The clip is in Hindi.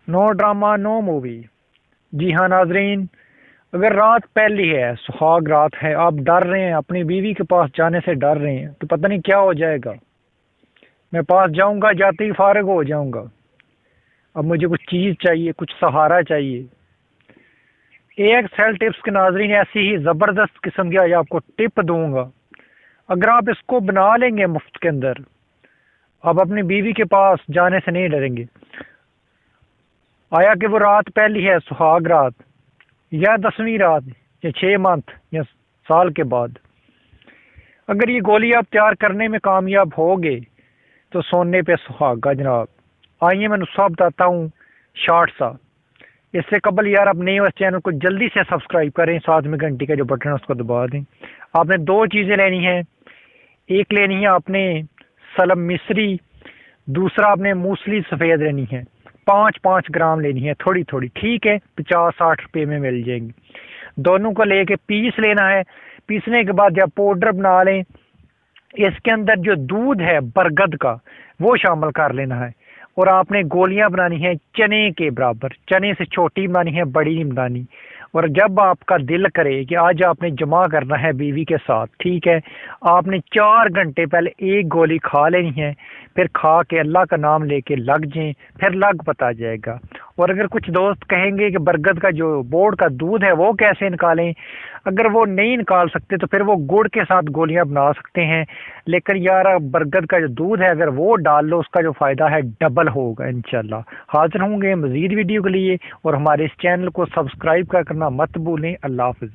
No drama no movie. जी हाँ नाजरीन, अगर रात पहली है, सुहाग रात है, आप डर रहे हैं, अपनी बीवी के पास जाने से डर रहे हैं, तो पता नहीं क्या हो जाएगा। मैं पास जाऊंगा, जाते ही फारिग हो जाऊंगा। अब मुझे कुछ चीज़ चाहिए, कुछ सहारा चाहिए। एक सेल टिप्स के नाजरीन ऐसी ही ज़बरदस्त किस्म की आज आपको टिप दूंगा। अगर आप इसको बना लेंगे मुफ्त के अंदर, आप अपनी बीवी के पास जाने से नहीं डरेंगे। आया कि वो रात पहली है, सुहाग रात, या 10वीं रात, या 6 मंथ, या साल के बाद, अगर ये गोली आप तैयार करने में कामयाब होगे तो सोने पे सुहागा जनाब। आइए मैं नुस्खा बताता हूँ शॉर्ट सा। इससे कबल यार आप नए हो इस चैनल को जल्दी से सब्सक्राइब करें, साथ में घंटी का जो बटन है उसको दबा दें। आपने दो चीज़ें लेनी है। एक लेनी है आपने सलम मिस्री, दूसरा आपने मूसली सफ़ेद लेनी है। 5-5 ग्राम लेनी है, थोड़ी थोड़ी, ठीक है, 50-60 रुपये में मिल जाएंगी। दोनों को लेके पीस लेना है। पीसने के बाद जब पाउडर बना लें, इसके अंदर जो दूध है बरगद का वो शामिल कर लेना है। और आपने गोलियां बनानी है चने के बराबर, चने से छोटी बनानी है, बड़ी नहीं बनानी। और जब आपका दिल करे कि आज आपने जमा करना है बीवी के साथ, ठीक है, आपने 4 घंटे पहले एक गोली खा लेनी है। फिर खा के अल्लाह का नाम लेके लग जाएं, फिर लग पता जाएगा। और अगर कुछ दोस्त कहेंगे कि बरगद का जो बोर्ड का दूध है वो कैसे निकालें, अगर वो नहीं निकाल सकते तो फिर वो गुड़ के साथ गोलियां बना सकते हैं। लेकिन यार बरगद का जो दूध है अगर वो डाल लो, उसका जो फायदा है डबल होगा इंशाल्लाह। हाजिर होंगे मजीद वीडियो के लिए, और हमारे इस चैनल को सब्सक्राइब करना मत भूलें। अल्लाह हाफिज।